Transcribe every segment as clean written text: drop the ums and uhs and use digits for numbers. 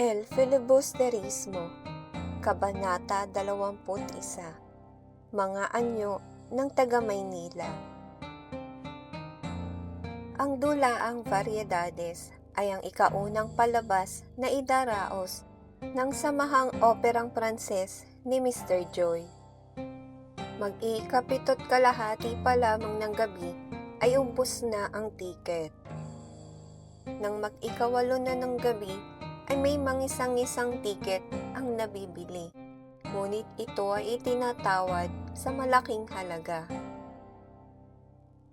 El Filibusterismo, Kabanata 21, Mga Anyo ng Taga-Maynila. Ang dulaang Variedades ay ang ikaunang palabas na idaraos ng Samahang Operang Pranses ni Mr. Joy. Mag-iikapito't kalahati pa lamang ng gabi ay ubos na ang tiket. Nang mag-ikawalo na ng gabi ay may mangisang-isang tiket ang nabibili, ngunit ito ay itinatawad sa malaking halaga.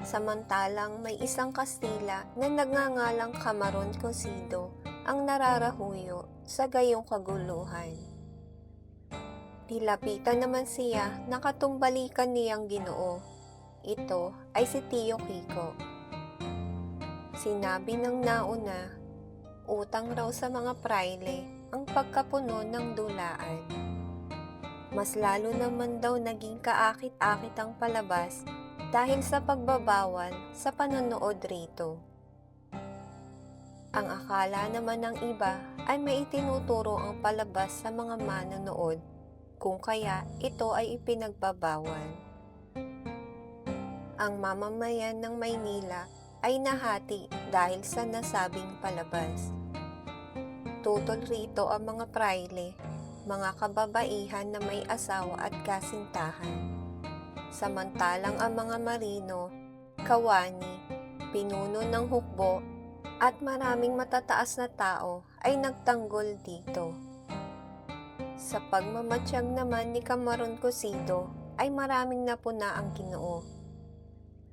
Samantalang may isang Kastila na nagngangalang Camarón Cosido ang nararahuyo sa gayong kaguluhan. Nilapitan naman siya na katumbalikan niyang Ginoo. Ito ay si Tio Kiko. Sinabi ng nauna, utang raw sa mga praile ang pagkapuno ng dulaan. Mas lalo naman daw naging kaakit-akit ang palabas dahil sa pagbabawal sa panonood rito. Ang akala naman ng iba ay may itinuturo ang palabas sa mga manonood, kung kaya ito ay ipinagbabawal. Ang mamamayan ng Maynila ay nahati dahil sa nasabing palabas. Tutol rito ang mga praile, mga kababaihan na may asawa at kasintahan. Samantalang ang mga marino, kawani, pinuno ng hukbo, at maraming matataas na tao ay nagtanggol dito. Sa pagmamatsyag naman ni Camarón Cosido ay maraming napuna ang Ginoo.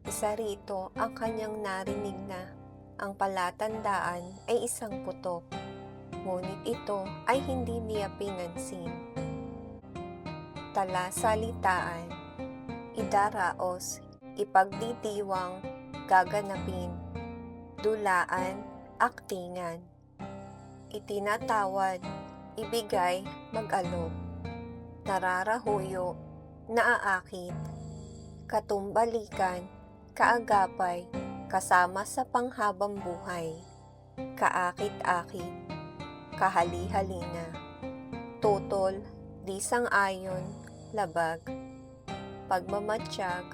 Isa rito ang kanyang narinig na ang palatandaan ay isang putok, ngunit ito ay hindi niya pinansin. Talasalitaan, idaraos, ipagditiwang, gaganapin, dulaan, aktingan, itinatawad, ibigay, mag-alok, nararahuyo, naaakit, katumbalikan, kaagapay, kasama sa panghabang buhay, kaakit-akit, kahali-halina, tutol, disang-ayon, labag, pagmamatsyag,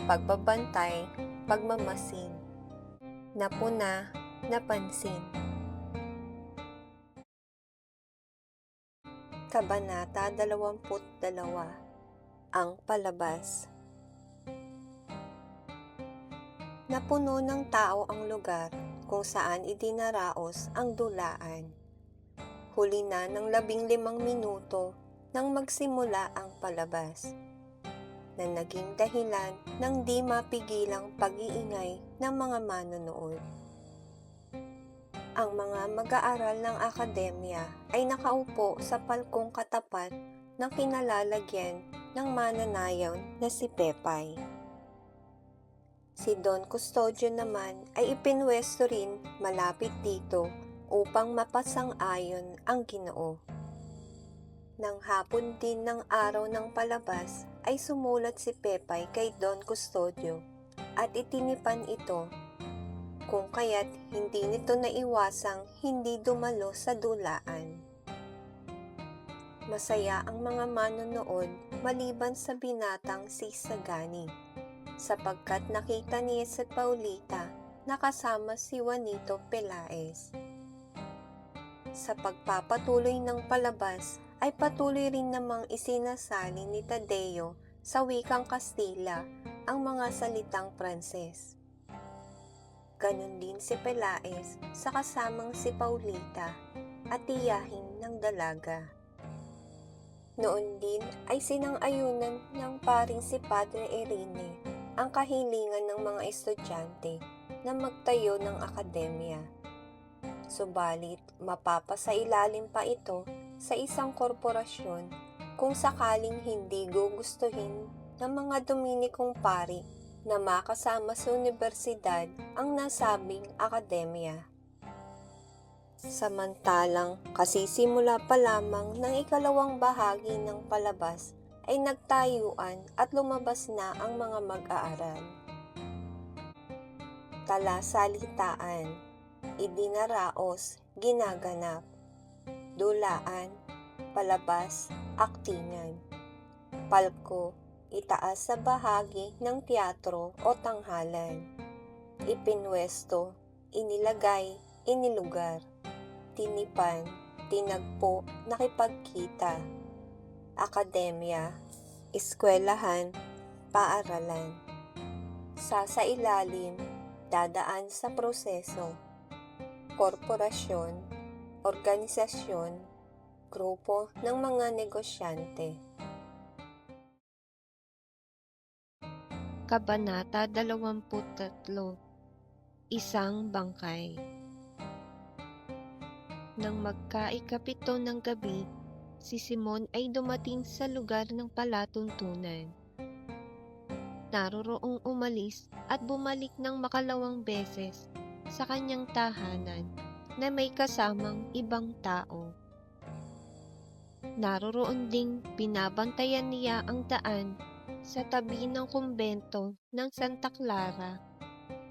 pagbabantay, pagmamasin, napuna, napansin. Kabanata 22, Ang Palabas. Napuno ng tao ang lugar kung saan idinaraos ang dulaan. Huli na ng 15 minuto nang magsimula ang palabas, na naging dahilan ng di mapigilang pag-iingay ng mga manonood. Ang mga mag-aaral ng akademya ay nakaupo sa palkong katapat ng kinalalagyan ng mananayaw na si Pepay. Si Don Custodio naman ay ipinwesto rin malapit dito upang mapasang-ayon ang Ginoo. Nang hapon din ng araw ng palabas ay sumulat si Pepay kay Don Custodio at itinipan ito, kung kaya't hindi nito naiwasang hindi dumalo sa dulaan. Masaya ang mga manonood maliban sa binatang si Sagani, sapagkat nakita niya si Paulita na kasama si Juanito Pelaez. Sa pagpapatuloy ng palabas ay patuloy rin namang isinasali ni Tadeo sa wikang Kastila ang mga salitang Pranses. Ganon din si Pelaez sa kasamang si Paulita at tiyahin ng dalaga. Noon din ay sinang-ayunan ng paring si Padre Irene ang kahilingan ng mga estudyante na magtayo ng akademya. Subalit mapapasailalim pa ito sa isang korporasyon kung sakaling hindi gugustuhin ng mga Dominikong pari na makasama sa universidad ang nasabing akademya. Samantalang kasisimula pa lamang ng ikalawang bahagi ng palabas ay nagtayuan at lumabas na ang mga mag-aaral. Talasalitaan, idinaraos, ginaganap, dulaan, palabas, aktingan. Palko, itaas sa bahagi ng teatro o tanghalan. Ipinwesto, inilagay, inilugar. Tinipan, tinagpo, nakipagkita. Akademya, eskwelahan, paaralan. Sasailalim, dadaan sa proseso. Korporasyon, organisasyon, grupo ng mga negosyante. Kabanata 23. Isang bangkay. Nang magka-ikapito ng gabi, si Simon ay dumating sa lugar ng palatuntunan. Naroroong umalis at bumalik ng makalawang beses sa kanyang tahanan na may kasamang ibang tao. Naroroon ding binabantayan niya ang daan sa tabi ng kumbento ng Santa Clara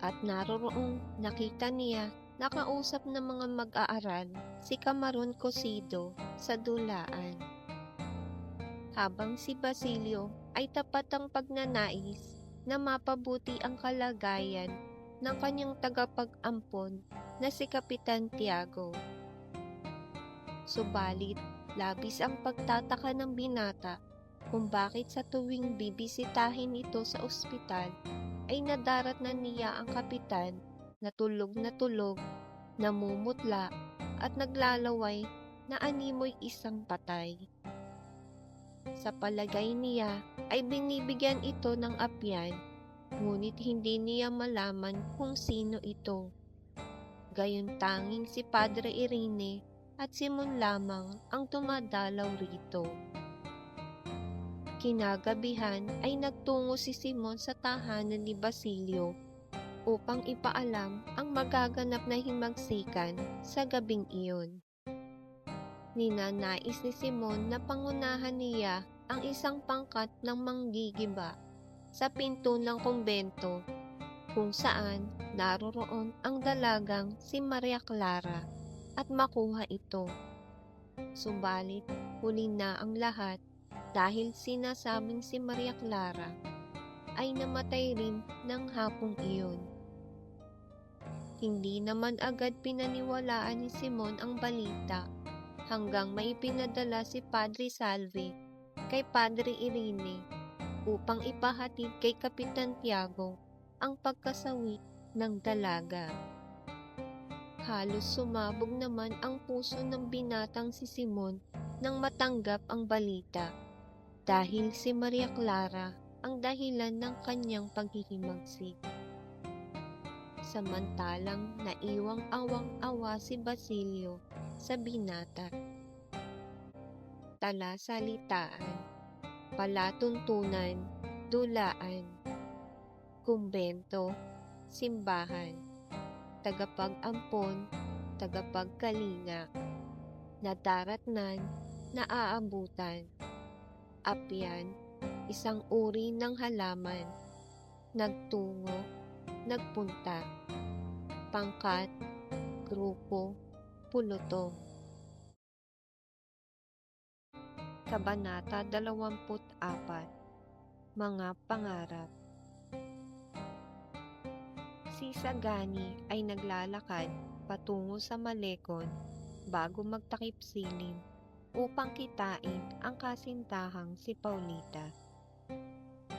at naroroong nakita niya nakausap ng mga mag-aaral si Camarón Cosido sa dulaan. Habang si Basilio ay tapat ang pagnanais na mapabuti ang kalagayan ng kanyang tagapag-ampon na si Kapitan Tiago. Subalit, labis ang pagtataka ng binata kung bakit sa tuwing bibisitahin ito sa ospital ay nadarat na niya ang kapitan na tulog, namumutla at naglalaway na animoy isang patay. Sa palagay niya ay binibigyan ito ng apyan, ngunit hindi niya malaman kung sino ito. Gayon tanging si Padre Irene at Simon lamang ang dumadalaw rito. Kinagabihan ay nagtungo si Simon sa tahanan ni Basilio upang ipaalam ang magaganap na himagsikan sa gabing iyon. Ninanais ni Simon na pangunahan niya ang isang pangkat ng manggigiba sa pinto ng kumbento kung saan naroroon ang dalagang si Maria Clara at makuha ito. Subalit, huli na ang lahat dahil sinasabing si Maria Clara ay namatay rin ng hapong iyon. Hindi naman agad pinaniwalaan ni Simon ang balita hanggang may pinadala si Padre Salve kay Padre Irene upang ipahatid kay Kapitan Tiago ang pagkasawi ng dalaga. Halos sumabog naman ang puso ng binatang si Simon nang matanggap ang balita dahil si Maria Clara ang dahilan ng kanyang paghihimagsik. Samantalang naiwang awang-awa si Basilio sa binata. Talasalitaan, palatuntunan, dulaan, kumbento, simbahan, tagapag-ampon, tagapagkalinga, nadaratnan, naaabutan, apyan, isang uri ng halaman, nagtungo, nagpunta, pangkat, grupo, pulutong. Kabanata 24. Mga pangarap. Si Sagani ay naglalakad patungo sa Malekon bago magtakip silim upang kitain ang kasintahang si Paulita.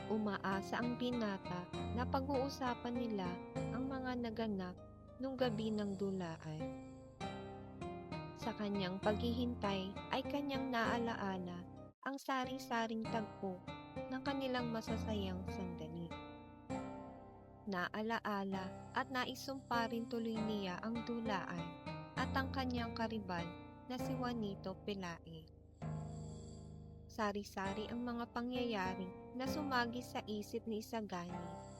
Umaasa ang binata na pag-uusapan nila ang mga naganap nung gabi ng dulaan. Sa kanyang paghihintay ay kanyang naalaala ang sari-saring tagpo ng kanilang masasayang sandali. Naalaala at naisumpa rin tuloy niya ang dulaan at ang kanyang karibal na si Juanito Pelae. Sari-sari ang mga pangyayari na sumagi sa isip ni Sagani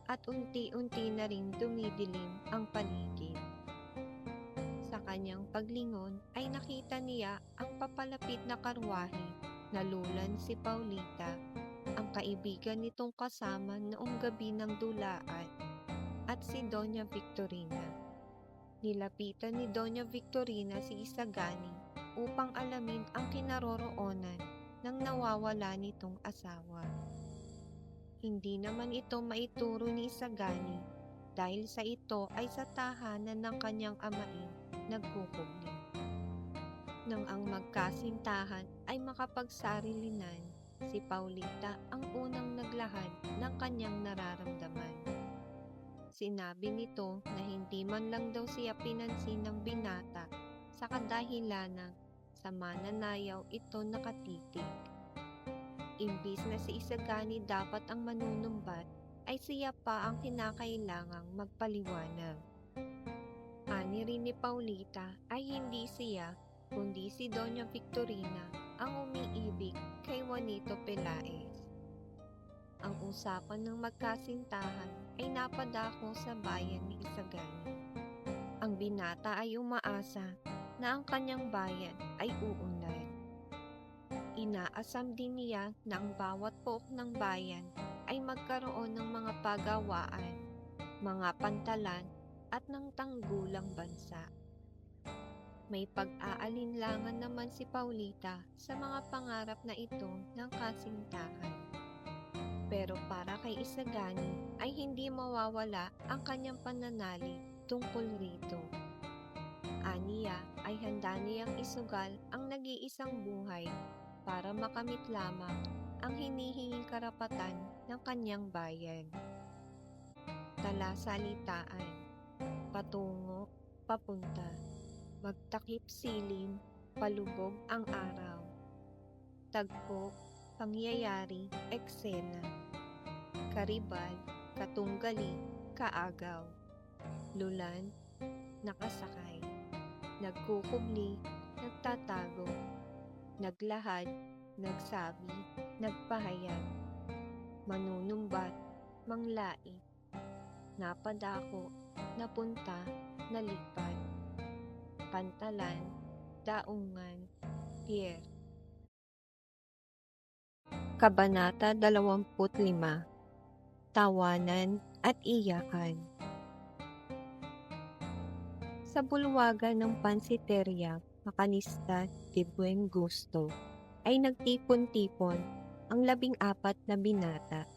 at unti-unti na ring dumidilim ang paligid. Sa kanyang paglingon ay nakita niya ang papalapit na karwahe na lulan si Paulita, ang kaibigan nitong kasama noong gabi ng dulaan, at si Doña Victorina. Nilapitan ni Doña Victorina si Isagani upang alamin ang kinaroroonan ng nawawala nitong asawa. Hindi naman ito maituro ni Isagani dahil sa ito ay sa tahanan ng kanyang amain nagkukubli. Nang ang magkasintahan ay makapagsarilinan, si Paulita ang unang naglahad ng kanyang nararamdaman. Sinabi nito na hindi man lang daw siya pinansin ng binata sa kadahilanang sa mananayaw ito nakatitig. Imbis na si Isagani dapat ang manunumbat, ay siya pa ang kinakailangang magpaliwanag. Ani rin ni Paulita ay hindi siya, kundi si Doña Victorina ang umiibig kay Juanito Pelaez. Ang usapan ng magkasintahan ay napadako sa bayan ni Isagani. Ang binata ay umaasa na ang kanyang bayan ay uunlad. Inaasam din niya na ang bawat pook ng bayan ay magkaroon ng mga pagawaan, mga pantalan at ng tanggulang bansa. May pag-aalinlangan naman si Paulita sa mga pangarap na ito ng kasintahan. Pero para kay Isagani ay hindi mawawala ang kanyang pananalig tungkol rito. Aniya ay handa niyang isugal ang nag-iisang buhay para makamit lamang ang hinihinging karapatan ng kanyang bayan. Talasalitaan, patungo, papunta, magtakip silim, palubog ang araw. Tagpo, pangyayari, eksena. Karibal, katunggali, kaagaw. Lulan, nakasakay. Nagkukubli, nagtatago. Naglahad, nagsabi, nagpahayag. Manunumbat, manglait. Napadako, napunta, nalipad. Pantalan, daungan, pier. Kabanata 25. Tawanan at iyakan. Sa bulwagan ng Pansiteria, Macanista de Buen Gusto, ay nagtipon-tipon ang 14 na binata.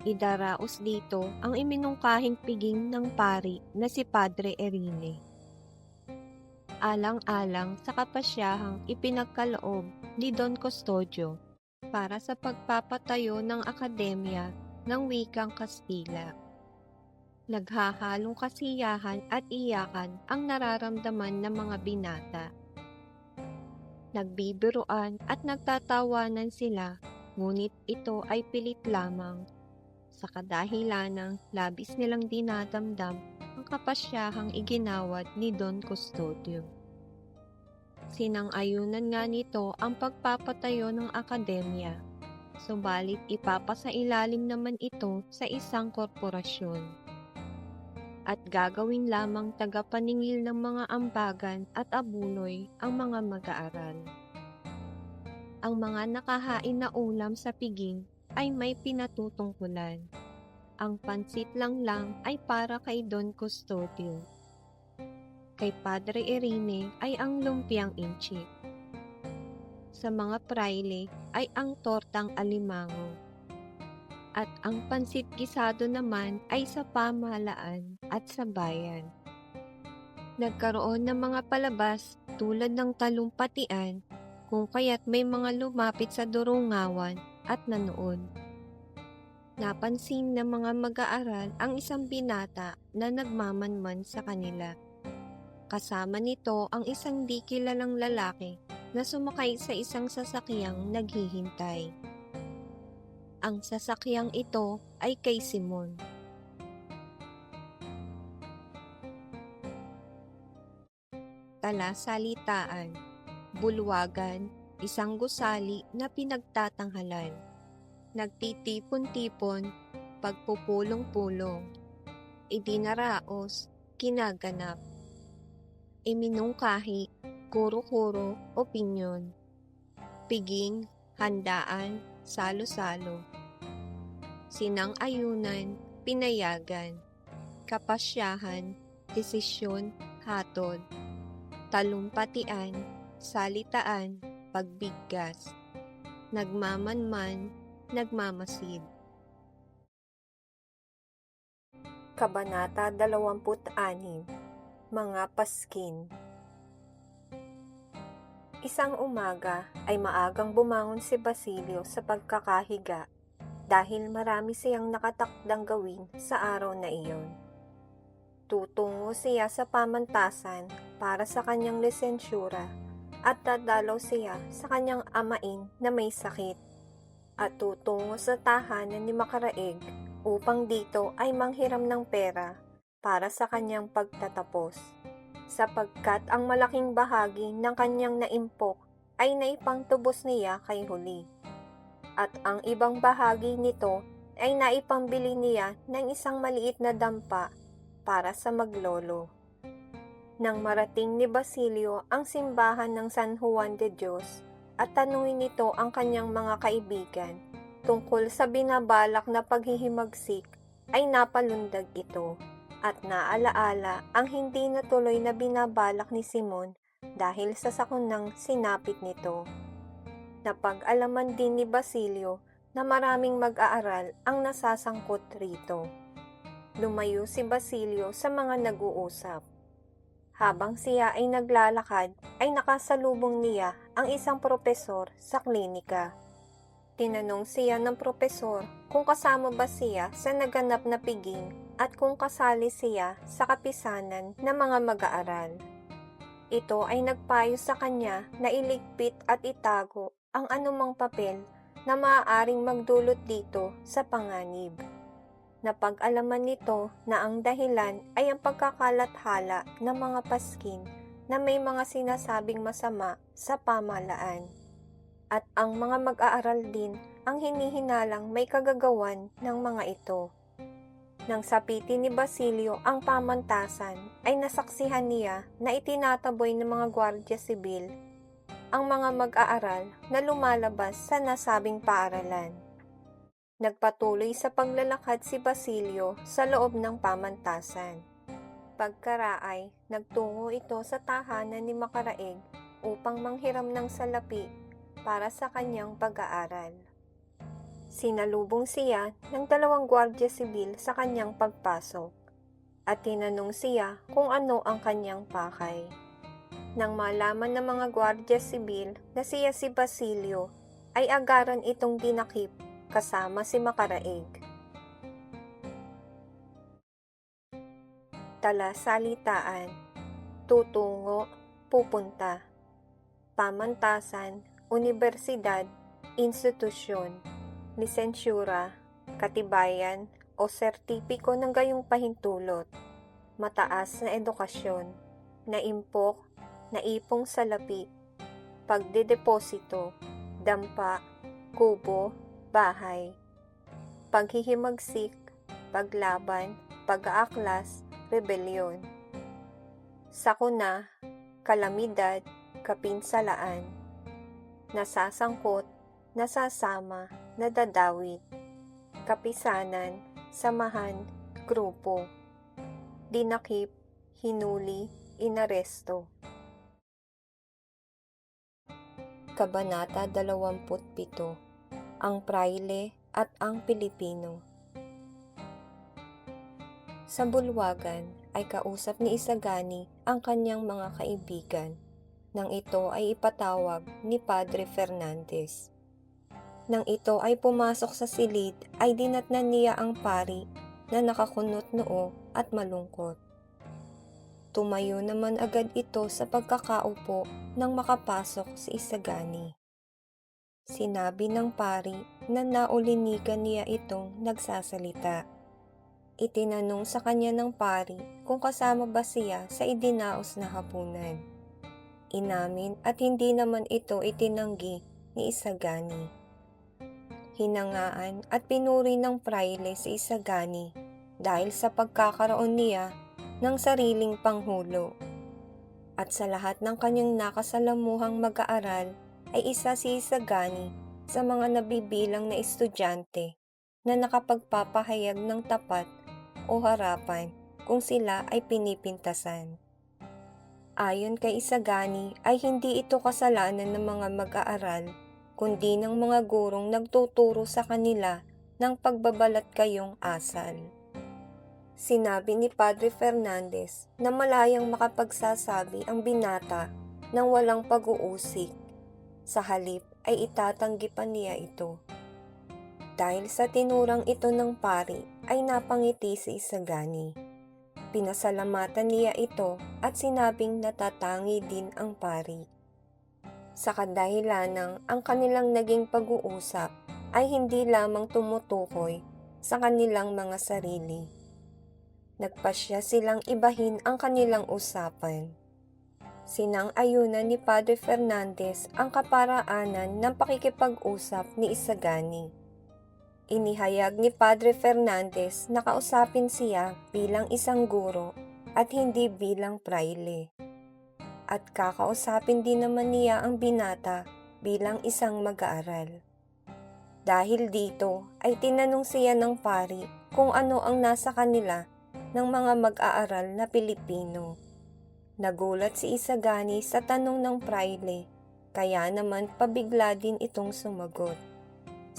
Idaraos dito ang iminungkahing piging ng pari na si Padre Erine. Alang-alang sa kapasyahang ipinagkaloob ni Don Custodio para sa pagpapatayo ng Akademya ng Wikang Kastila. Naghahalong kasiyahan at iyakan ang nararamdaman ng mga binata. Nagbibiruan at nagtatawanan sila, ngunit ito ay pilit lamang. Sa kadahilanang labis nilang dinadamdam ang kapasyahang iginawad ni Don Custodio. Sinang-ayunan nga nito ang pagpapatayo ng akademya, subalit ipapasailalim naman ito sa isang korporasyon. At gagawin lamang tagapaningil ng mga ambagan at abuloy ang mga mag-aaral. Ang mga nakahain na ulam sa piging ay may pinatutungkulan. Ang pansit lang ay para kay Don Custodio. Kay Padre Erine ay ang lumpiang inchik. Sa mga praile ay ang tortang alimango. At ang pansit gisado naman ay sa pamahalaan at sa bayan. Nagkaroon ng mga palabas tulad ng talumpatian, kung kaya't may mga lumapit sa durungawan at nanood. Napansin ng mga mag-aaral ang isang binata na nagmamanman sa kanila. Kasama nito ang isang di kilalang lalaki na sumakay sa isang sasakyang naghihintay. Ang sasakyang ito ay kay Simon. Talasalitaan, bulwagan, isang gusali na pinagtatanghalan. Nagtitipon-tipon, pagpupulong-pulong. Idinaraos, kinaganap. Iminungkahi, kuro-kuro, opinyon. Piging, handaan, salo-salo. Sinang-ayunan, pinayagan. Kapasyahan, desisyon, hatod. talumpatian, salitaan, pagbigkas, nagmamanman, nagmamasid. Kabanata 26, Mga Paskin. Isang umaga ay maagang bumangon si Basilio sa pagkakahiga dahil marami siyang nakatakdang gawin sa araw na iyon. Tutungo siya sa pamantasan para sa kanyang lisensyura at dadalaw siya sa kanyang amain na may sakit at tutungo sa tahanan ni Makaraig upang dito ay manghiram ng pera para sa kanyang pagtatapos, sapagkat ang malaking bahagi ng kanyang naimpok ay naipangtubos niya kay Huli, at ang ibang bahagi nito ay naipambili niya ng isang maliit na dampa para sa maglolo. Nang marating ni Basilio ang simbahan ng San Juan de Dios at tanungin nito ang kanyang mga kaibigan tungkol sa binabalak na paghihimagsik, ay napalundag ito at naalaala ang hindi natuloy na binabalak ni Simon dahil sa sakunang sinapit nito. Napag-alaman din ni Basilio na maraming mag-aaral ang nasasangkot rito. Lumayo si Basilio sa mga nag-uusap. Habang siya ay naglalakad, ay nakasalubong niya ang isang propesor sa klinika. Tinanong siya ng propesor kung kasama ba siya sa naganap na piging at kung kasali siya sa kapisanan ng mga mag-aaral. Ito ay nagpayo sa kanya na iligpit at itago ang anumang papel na maaaring magdulot dito sa panganib. Napag-alaman nito na ang dahilan ay ang pagkakalathala ng mga paskin na may mga sinasabing masama sa pamahalaan. At ang mga mag-aaral din ang hinihinalang may kagagawan ng mga ito. Nang sapitin ni Basilio ang pamantasan, ay nasaksihan niya na itinataboy ng mga gwardiya sibil ang mga mag-aaral na lumalabas sa nasabing paaralan. Nagpatuloy sa paglalakad si Basilio sa loob ng pamantasan. Pagkaraay, nagtungo ito sa tahanan ni Makaraig upang manghiram ng salapi para sa kanyang pag-aaral. Sinalubong siya ng 2 gwardiya sibil sa kanyang pagpasok at tinanong siya kung ano ang kanyang pakay. Nang malaman ng mga gwardiya sibil na siya si Basilio, ay agaran itong dinakip kasama si Makaraig. Talasalitaan, tutungo, pupunta. Pamantasan, universidad, institusyon, lisensyura, katibayan o sertipiko ng gayong pahintulot, mataas na edukasyon, naimpok, naipong salapi, pagdedeposito, dampa, kubo, bahay, paghihimagsik, paglaban, pag-aaklas, rebelyon, sakuna, kalamidad, kapinsalaan, nasasangkot, nasasama, nadadawit, kapisanan, samahan, grupo, dinakip, hinuli, inaresto. Kabanata 27, Ang Praile at ang Pilipino. Sa bulwagan ay kausap ni Isagani ang kanyang mga kaibigan, nang ito ay ipatawag ni Padre Fernandez. Nang ito ay pumasok sa silid, ay dinatnan niya ang pari na nakakunot noo at malungkot. Tumayo naman agad ito sa pagkakaupo nang makapasok si Isagani. Sinabi ng pari na naulinigan niya itong nagsasalita. Itinanong sa kanya ng pari kung kasama ba siya sa idinaos na hapunan. Inamin at hindi naman ito itinanggi ni Isagani. Hinangaan at pinuri ng praile si Isagani dahil sa pagkakaroon niya ng sariling panghulo. At sa lahat ng kanyang nakasalamuhang mag-aaral ay isa si Isagani sa mga nabibilang na estudyante na nakapagpapahayag ng tapat o harapan kung sila ay pinipintasan. Ayon kay Isagani ay hindi ito kasalanan ng mga mag-aaral, kundi ng mga gurong nagtuturo sa kanila ng pagbabalat kayong asal. Sinabi ni Padre Fernandez na malayang makapagsasabi ang binata ng walang pag-uusik. Sa halip ay itatanggi pa niya ito. Dahil sa tinurang ito ng pari ay napangiti si Isagani. Pinasalamatan niya ito at sinabing natatangi din ang pari. Sa kadahilanang ang kanilang naging pag-uusap ay hindi lamang tumutukoy sa kanilang mga sarili. Nagpasya silang ibahin ang kanilang usapan. Sinang-ayunan ni Padre Fernandez ang kaparaanan ng pakikipag-usap ni Isagani. Inihayag ni Padre Fernandez na kausapin siya bilang isang guro at hindi bilang praile. At kakausapin din naman niya ang binata bilang isang mag-aaral. Dahil dito ay tinanong siya ng pari kung ano ang nasa kanila ng mga mag-aaral na Pilipino. Nagulat si Isagani sa tanong ng praile, kaya naman pabigla din itong sumagot.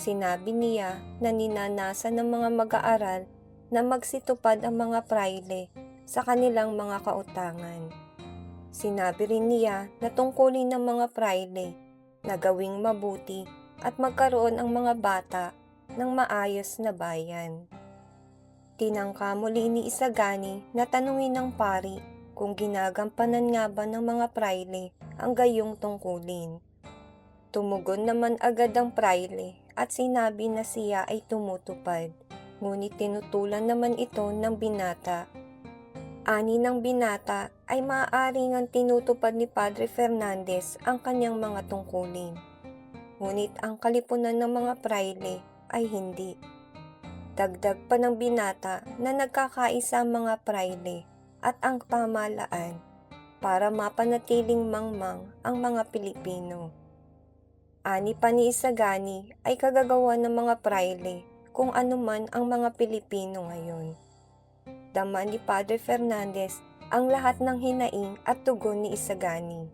Sinabi niya na ninanasa ng mga mag-aaral na magsitupad ang mga praile sa kanilang mga kautangan. Sinabi rin niya na tungkulin ng mga praile na gawing mabuti at magkaroon ang mga bata ng maayos na bayan. Tinangka muli ni Isagani na tanungin ng pari kung ginagampanan nga ba ng mga praile ang gayong tungkulin. Tumugon naman agad ang praile at sinabi na siya ay tumutupad, ngunit tinutulan naman ito ng binata. Ani ng binata ay maaari ngang tinutupad ni Padre Fernandez ang kanyang mga tungkulin, ngunit ang kalipunan ng mga praile ay hindi. Dagdag pa ng binata na nagkakaisa ang mga praile at ang pamahalaan para mapanatiling mangmang ang mga Pilipino. Ani pa ni Isagani ay kagagawa ng mga praile kung anuman ang mga Pilipino ngayon. Dama ni Padre Fernandez ang lahat ng hinaing at tugon ni Isagani.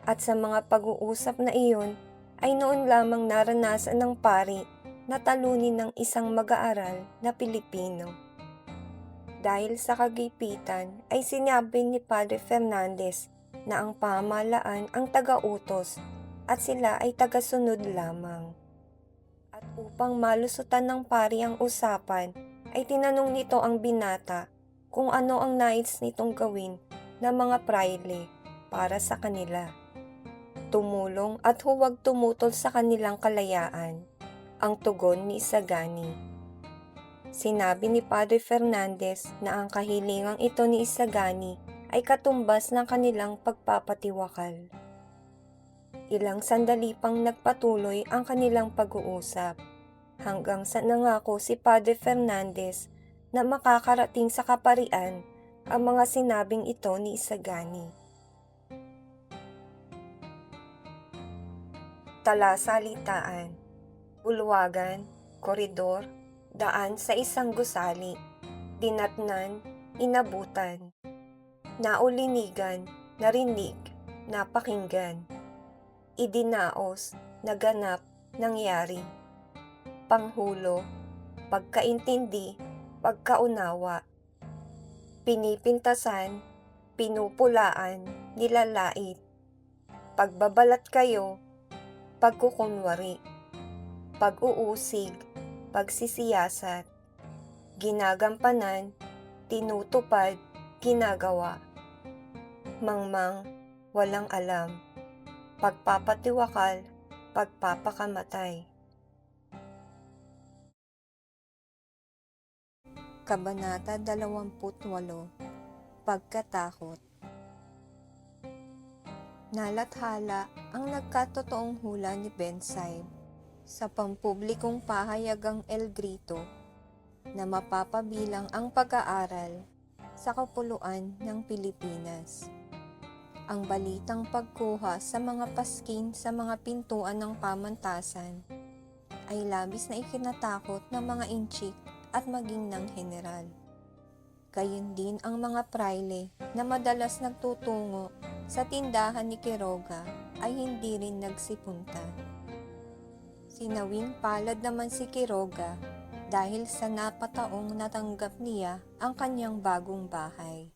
At sa mga pag-uusap na iyon ay noon lamang naranasan ng pari na talunin ng isang mag-aaral na Pilipino. Dahil sa kagipitan ay sinabi ni Padre Fernandez na ang pamahalaan ang taga-utos at sila ay taga-sunod lamang. At upang malusutan ng pari ang usapan, ay tinanong nito ang binata kung ano ang nais nitong gawin ng mga praile para sa kanila. Tumulong at huwag tumutol sa kanilang kalayaan, ang tugon ni Isagani. Sinabi ni Padre Fernandez na ang kahilingang ito ni Isagani ay katumbas ng kanilang pagpapatiwakal. Ilang sandali pang nagpatuloy ang kanilang pag-uusap, hanggang sa nangako si Padre Fernandez na makakarating sa kaparian ang mga sinabing ito ni Isagani. Talasalitaan, bulwagan, koridor, daan sa isang gusali, dinatnan, inabutan, naulinigan, narinig, napakinggan, idinaos, naganap, nangyari, panghulo, pagkaintindi, pagkaunawa, pinipintasan, pinupulaan, nilalait, pagbabalat kayo, pagkukunwari, pag-uusig, pagsisiyasat, ginagampanan, tinutupad, ginagawa, mangmang, walang alam, pagpapatiwakal, pagpapakamatay. Kabanata 28, Pagkatakot. Nalathala ang nagkatotoong hula ni Bensaib sa pampublikong pahayagang El Grito na mapapabilang ang pag-aaral sa kapuluan ng Pilipinas. Ang balitang pagkuha sa mga paskin sa mga pintuan ng pamantasan ay labis na ikinatakot ng mga inchik at maging ng general. Gayon din ang mga praile na madalas nagtutungo sa tindahan ni Quiroga ay hindi rin nagsipunta. Sinawing palad naman si Quiroga dahil sa napataong natanggap niya ang kanyang bagong bahay.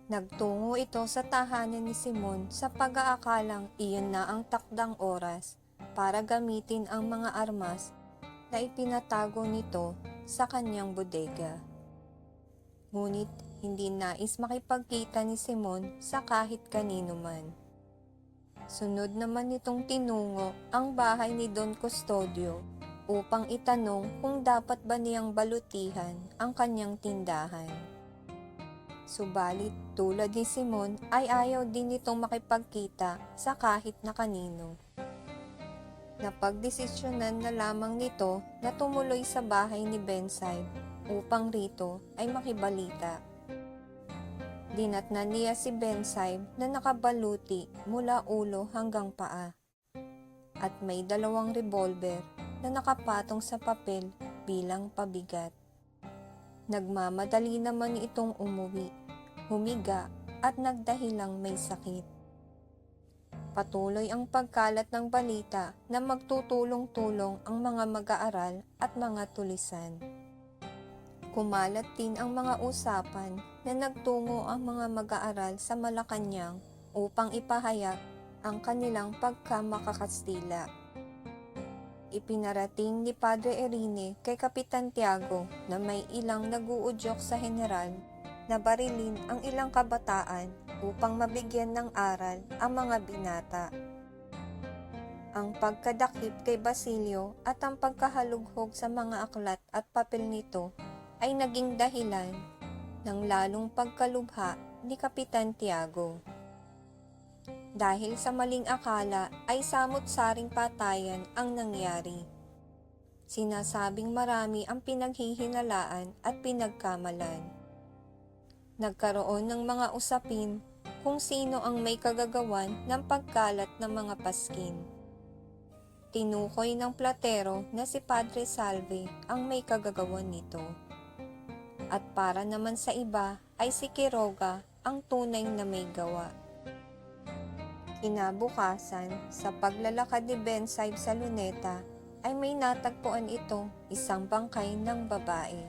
Nagtungo ito sa tahanan ni Simon sa pag-aakalang iyon na ang takdang oras para gamitin ang mga armas na ipinatago nito sa kanyang bodega. Ngunit hindi nais makipagkita ni Simon sa kahit kanino man. Sunod naman nitong tinungo ang bahay ni Don Custodio upang itanong kung dapat ba niyang balutihan ang kanyang tindahan. Subalit tulad ni Simon ay ayaw din nitong makipagkita sa kahit na kanino. Napagdesisyonan na lamang nito na tumuloy sa bahay ni Benside upang rito ay makibalita. Dinatnan niya si Benside na nakabaluti mula ulo hanggang paa at may 2 revolver na nakapatong sa papel bilang pabigat. Nagmamadali naman itong umuwi, humiga at nagdahilang may sakit. Patuloy ang pagkalat ng balita na magtutulong-tulong ang mga mag-aaral at mga tulisan. Kumalat din ang mga usapan na nagtungo ang mga mag-aaral sa Malacañang upang ipahayag ang kanilang pagkamakakastila. Ipinarating ni Padre Irene kay Kapitan Tiago na may ilang naguudyok sa general na barilin ang ilang kabataan upang mabigyan ng aral ang mga binata. Ang pagkadakip kay Basilio at ang pagkahalughog sa mga aklat at papel nito ay naging dahilan ng lalong pagkalubha ni Kapitan Tiago. Dahil sa maling akala ay samot-saring patayan ang nangyari. Sinasabing marami ang pinaghihinalaan at pinagkamalan. Nagkaroon ng mga usapin kung sino ang may kagagawan ng pagkalat ng mga paskin. Tinukoy ng platero na si Padre Salve ang may kagagawan nito. At para naman sa iba ay si Quiroga ang tunay na may gawa. Kinabukasan, sa paglalakad ni Benside sa Luneta, ay may natagpuan ito isang bangkay ng babae.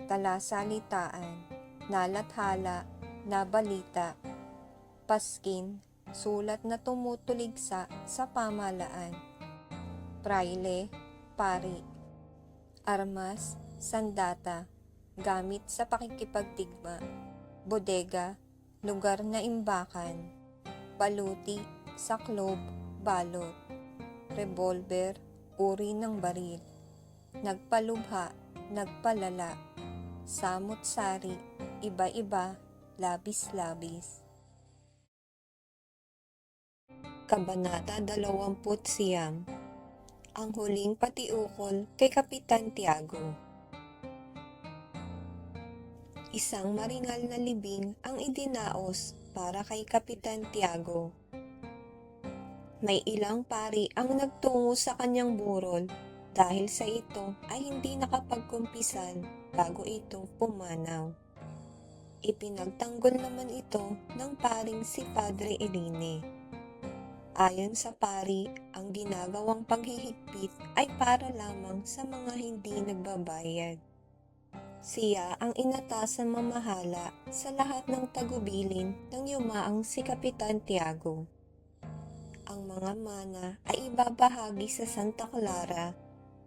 Talasalitaan, nalathala, nabalita, paskin, sulat na tumutuligsa sa pamahalaan, praile, pari, armas, sandata, gamit sa pakikipagdigma, bodega, lugar na imbakan, baluti, saklob, balot, revolver, uri ng baril, nagpalubha, nagpalala, samut-sari, iba-iba, labis-labis. Kabanata 29. Ang huling patiukol kay Kapitan Tiago. Isang maringal na libing ang idinaos para kay Kapitan Tiago. May ilang pari ang nagtungo sa kanyang burol dahil sa ito ay hindi nakapagkumpisal bago ito pumanaw. Ipinagtanggol naman ito ng paring si Padre Irene. Ayon sa pari, ang ginagawang paghihigpit ay para lamang sa mga hindi nagbabayad. Siya ang inatasan mamahala sa lahat ng tagubilin ng yumaang si Kapitan Tiago. Ang mga mana ay ibabahagi sa Santa Clara,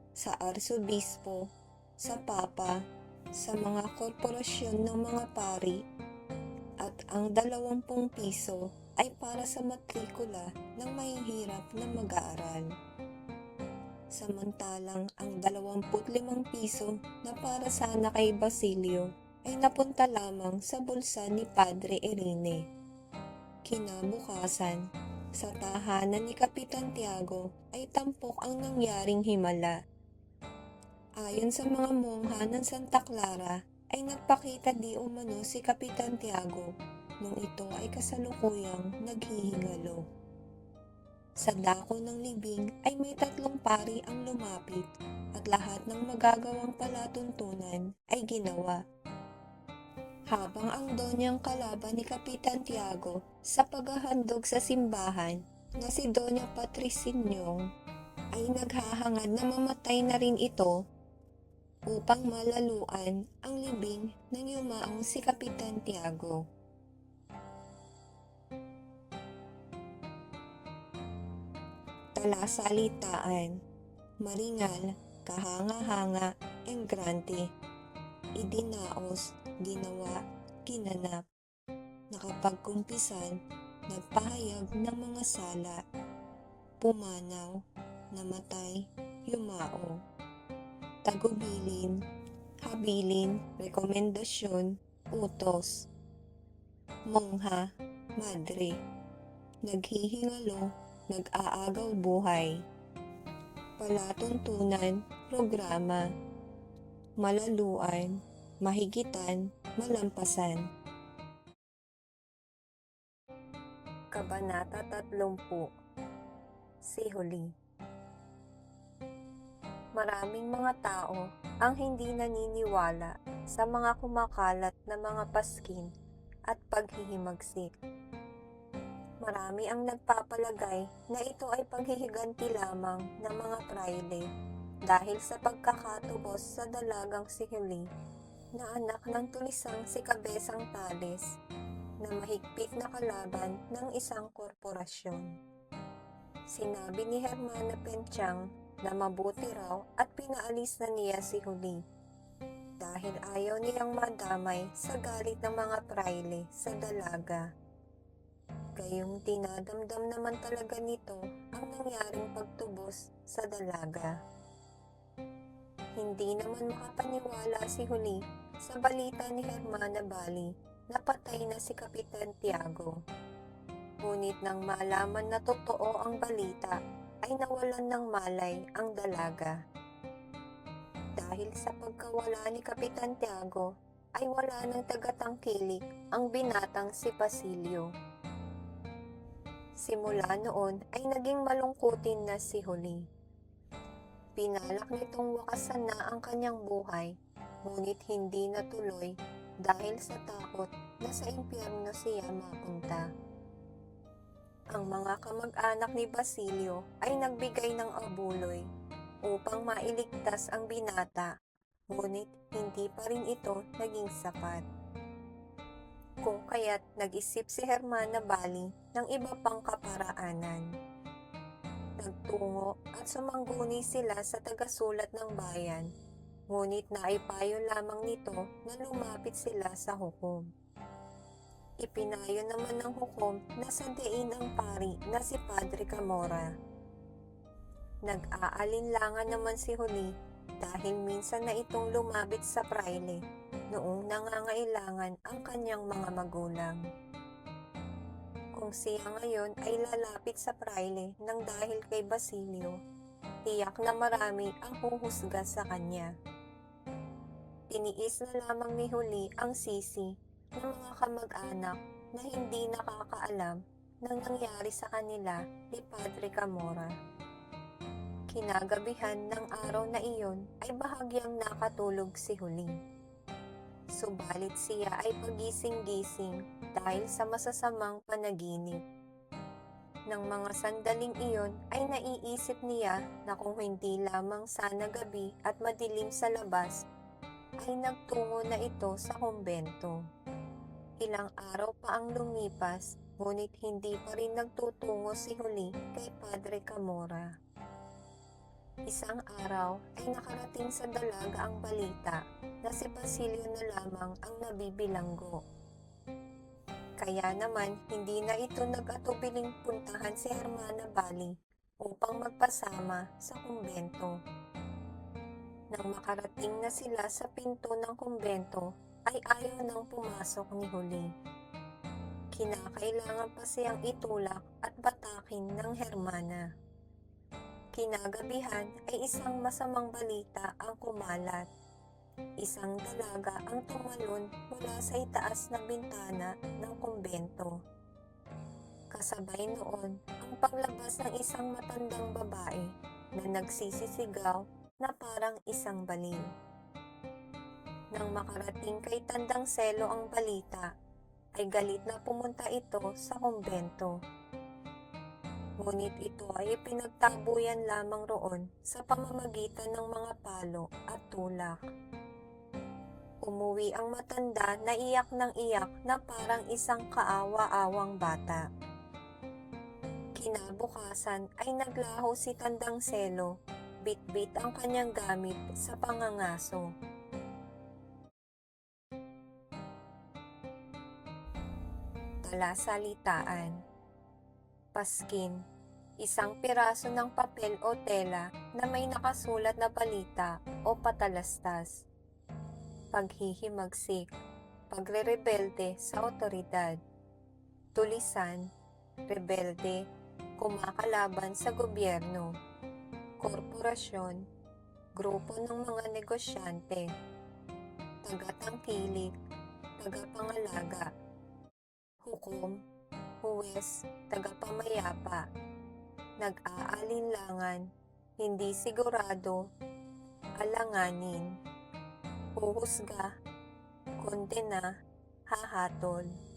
sa Arsobispo, sa Papa, sa mga korporasyon ng mga pari, at ang 20 piso ay para sa matrikula ng mahihirap na mag-aaral. Samantalang ang 25 piso na para sana kay Basilio ay napunta lamang sa bulsa ni Padre Irene. Kinabukasan, sa tahanan ni Kapitan Tiago ay tampok ang nangyaring himala. Ayon sa mga mongha ng Santa Clara ay nagpakita di umano si Kapitan Tiago nung ito ay kasalukuyang naghihingalo. Sa dako ng libing ay may 3 pari ang lumapit at lahat ng magagawang palatuntunan ay ginawa. Habang ang donyang kalaban ni Kapitan Tiago sa paghahandog sa simbahan na si Doña Patricinyong ay naghahangad na mamatay na rin ito upang malaluan ang libing ng yumaong si Kapitan Tiago. Talasalitaan, maringal, kahanga-hanga, enggrante, idinaos, ginawa, ginanap, nakapagkumpisan, nagpahayag ng mga sala, pumanaw, namatay, yumao, tagubilin, habilin, rekomendasyon, utos, mongha, madre, naghihingalo, nag-aagaw buhay, palatuntunan, programa, malaluan, mahigitan, malampasan. Kabanata 30. Sihuli. Maraming mga tao ang hindi naniniwala sa mga kumakalat na mga paskin at paghihimagsik. Marami ang nagpapalagay na ito ay paghihiganti lamang ng mga praile dahil sa pagkakatubos sa dalagang si Huli na anak ng tulisang si Kabesang Tales na mahigpit na kalaban ng isang korporasyon. Sinabi ni Hermana Penchang na mabuti raw at pinaalis na niya si Huli dahil ayaw niyang madamay sa galit ng mga praile sa dalaga. Gayong dinadamdam naman talaga nito ang nangyaring pagtubos sa dalaga. Hindi naman makapaniwala si Huli sa balita ni Hermana Bali na patay na si Kapitan Tiago. Ngunit nang malaman na totoo ang balita, ay nawalan ng malay ang dalaga. Dahil sa pagkawala ni Kapitan Tiago, ay wala ng tagatangkilik ang binatang si Basilio. Simula noon ay naging malungkutin na si Huli. Pinalak nitong wakasan na ang kanyang buhay, ngunit hindi natuloy dahil sa takot na sa impyerno siya mapunta. Ang mga kamag-anak ni Basilio ay nagbigay ng abuloy upang mailigtas ang binata, ngunit hindi pa rin ito naging sapat. Kung kaya't nag-isip si Hermana Bali ng iba pang kaparaanan. Nagtungo at sumangguni sila sa tagasulat ng bayan, ngunit naipayo lamang nito na lumapit sila sa hukom. Ipinayo naman ng hukom na sandiin ang pari na si Padre Camora. Nag-aalinlangan naman si Huli dahil minsan na itong lumapit sa praile noong nangangailangan ang kanyang mga magulang. Kung siya ngayon ay lalapit sa praile nang dahil kay Basilio, tiyak na marami ang huhusga sa kanya. Tiniis na lamang ni Huli ang sisi ng mga kamag-anak na hindi nakakaalam ng nangyari sa kanila ni Padre Camora. Kinagabihan ng araw na iyon ay bahagyang nakatulog si Huli. Subalit siya ay pagising-gising dahil sa masasamang panaginip. Nang mga sandaling iyon ay naiisip niya na kung hindi lamang sana gabi at madilim sa labas, ay nagtungo na ito sa kumbento. Ilang araw pa ang lumipas, ngunit hindi pa rin nagtutungo si Huli kay Padre Camora. Isang araw ay nakarating sa dalaga ang balita na si Basilio na lamang ang nabibilanggo. Kaya naman hindi na ito nag-atubiling puntahan si Hermana Bali upang magpasama sa kumbento. Nang makarating na sila sa pinto ng kumbento, ay ayaw nang pumasok ni Huli. Kinakailangan pa siyang itulak at batakin ng Hermana. Kinagabihan ay isang masamang balita ang kumalat. Isang dalaga ang tumalon mula sa itaas na bintana ng kumbento. Kasabay noon ang paglabas ng isang matandang babae na nagsisisigaw na parang isang baliw. Nang makarating kay Tandang Selo ang balita, ay galit na pumunta ito sa kumbento. Ngunit ito ay pinagtabuyan lamang roon sa pamamagitan ng mga palo at tulak. Umuwi ang matanda na iyak ng iyak na parang isang kaawa-awang bata. Kinabukasan ay naglaho si Tandang Selo, bit-bit ang kanyang gamit sa pangangaso. Talasalitaan. Paskin, isang piraso ng papel o tela na may nakasulat na balita o patalastas. Paghihimagsik, pagrerebelde sa otoridad. Tulisan, rebelde, kumakalaban sa gobyerno. Korporasyon, grupo ng mga negosyante. Tagatangkilik, tagapangalaga. Hukom, huwes, tagapamayapa. Nag-aalinlangan, hindi sigurado, alanganin. Huhusga, kondena, hahatol.